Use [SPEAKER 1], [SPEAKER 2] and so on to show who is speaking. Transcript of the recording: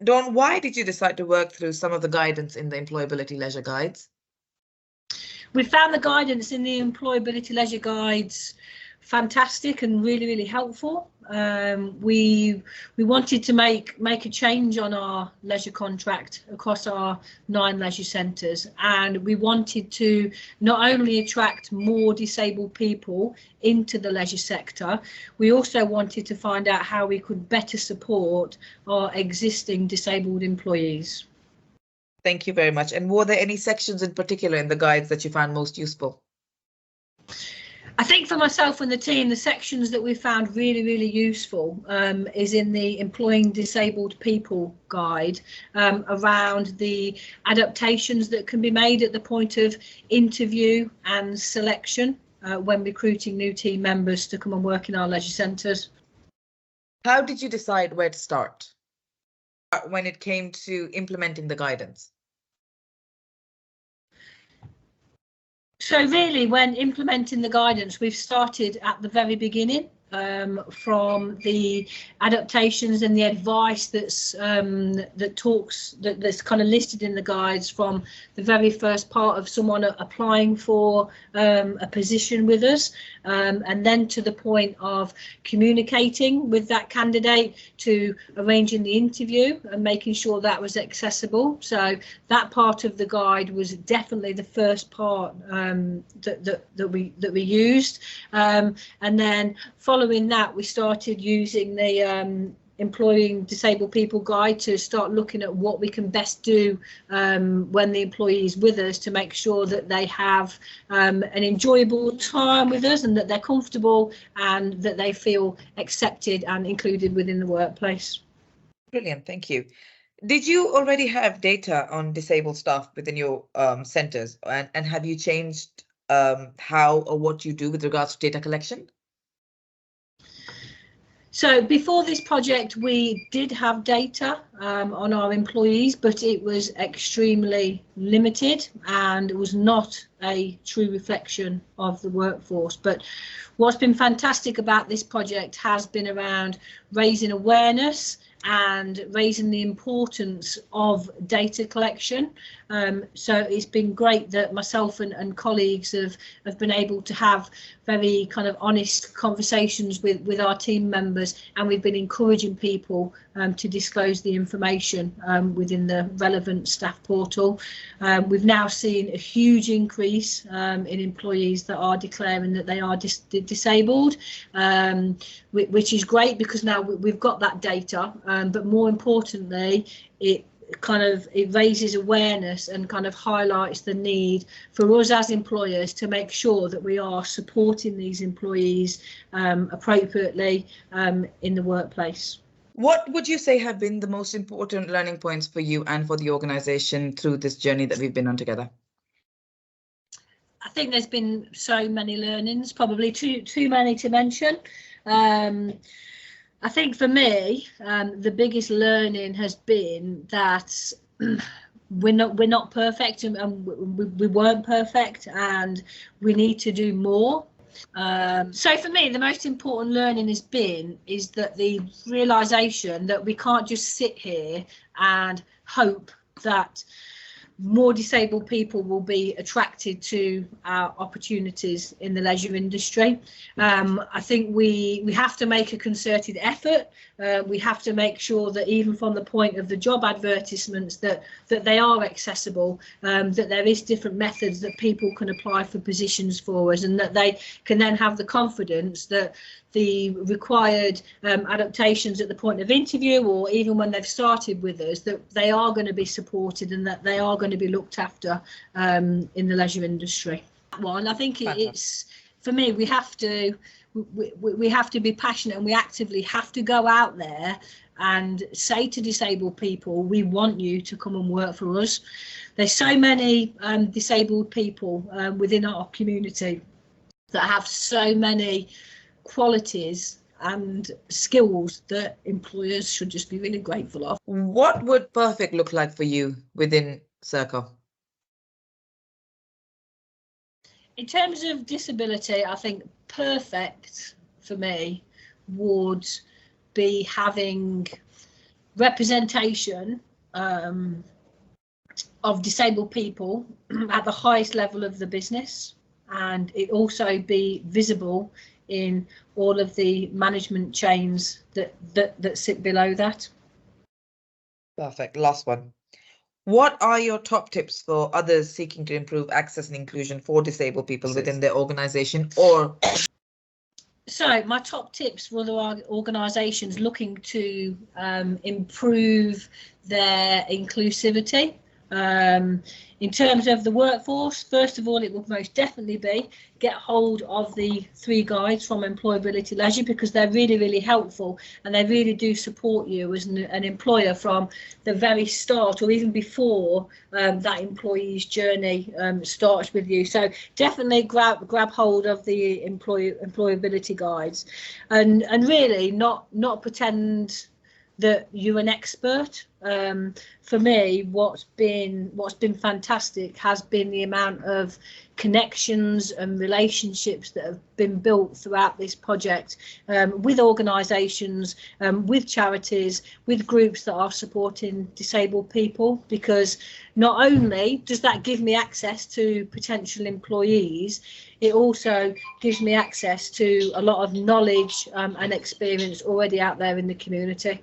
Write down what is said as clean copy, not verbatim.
[SPEAKER 1] Dawn, why did you decide to work through some of the guidance in the Employability Leisure Guides?
[SPEAKER 2] We found the guidance in the Employability Leisure Guides fantastic and really helpful. We wanted to make a change on our leisure contract across our 9 leisure centres, and we wanted to not only attract more disabled people into the leisure sector, we also wanted to find out how we could better support our existing disabled employees.
[SPEAKER 1] Thank you very much. And were there any sections in particular in the guides that you found most useful?
[SPEAKER 2] I think for myself and the team, the sections that we found really useful is in the Employing Disabled People guide, around the adaptations that can be made at the point of interview and selection when recruiting new team members to come and work in our leisure centres.
[SPEAKER 1] How did you decide where to start when it came to implementing the guidance?
[SPEAKER 2] So really, when implementing the guidance, we've started at the very beginning, from the adaptations and the advice that's kind of listed in the guides from the very first part of someone applying for a position with us, and then to the point of communicating with that candidate, to arranging the interview and making sure that was accessible. So that part of the guide was definitely the first part that we used, and then following that, we started using the Employing Disabled People guide to start looking at what we can best do when the employee is with us, to make sure that they have an enjoyable time with us and that they're comfortable and that they feel accepted and included within the workplace.
[SPEAKER 1] Brilliant, thank you. Did you already have data on disabled staff within your centres, and have you changed how or what you do with regards to data collection?
[SPEAKER 2] So before this project, we did have data on our employees, but it was extremely limited and it was not a true reflection of the workforce. But what's been fantastic about this project has been around raising awareness and raising the importance of data collection. So it's been great that myself and colleagues have been able to have very kind of honest conversations with our team members, and we've been encouraging people to disclose the information within the relevant staff portal. We've now seen a huge increase in employees that are declaring that they are disabled, which is great because now we've got that data, but more importantly, it raises awareness and kind of highlights the need for us as employers to make sure that we are supporting these employees appropriately in the workplace.
[SPEAKER 1] What would you say have been the most important learning points for you and for the organisation through this journey that we've been on together?
[SPEAKER 2] I think there's been so many learnings, probably too many to mention. I think for me, the biggest learning has been that we're not perfect, and we weren't perfect, and we need to do more. So for me, the most important learning is that the realization that we can't just sit here and hope that more disabled people will be attracted to our opportunities in the leisure industry. I think we have to make a concerted effort. We have to make sure that even from the point of the job advertisements that they are accessible, that there is different methods that people can apply for positions for us, and that they can then have the confidence that the required adaptations at the point of interview, or even when they've started with us, that they are going to be supported and that they are going to be looked after in the leisure industry. Well, and I think it's, for me, we have to be passionate, and we actively have to go out there and say to disabled people, we want you to come and work for us. There's so many disabled people within our community that have so many qualities and skills that employers should just be really grateful of.
[SPEAKER 1] What would perfect look like for you within SERCO?
[SPEAKER 2] In terms of disability, I think perfect for me would be having representation of disabled people at the highest level of the business, and it also be visible in all of the management chains that sit below that.
[SPEAKER 1] Perfect. Last one. What are your top tips for others seeking to improve access and inclusion for disabled people within their organization? Or
[SPEAKER 2] so my top tips for the organizations looking to improve their inclusivity. In terms of the workforce, first of all, it will most definitely be get hold of the 3 guides from EmployAbility Leisure, because they're really, really helpful, and they really do support you as an employer from the very start, or even before that employee's journey starts with you. So definitely grab hold of the employability guides, and really not pretend that you're an expert. For me, what's been fantastic has been the amount of connections and relationships that have been built throughout this project, with organisations, with charities, with groups that are supporting disabled people, because not only does that give me access to potential employees, it also gives me access to a lot of knowledge and experience already out there in the community.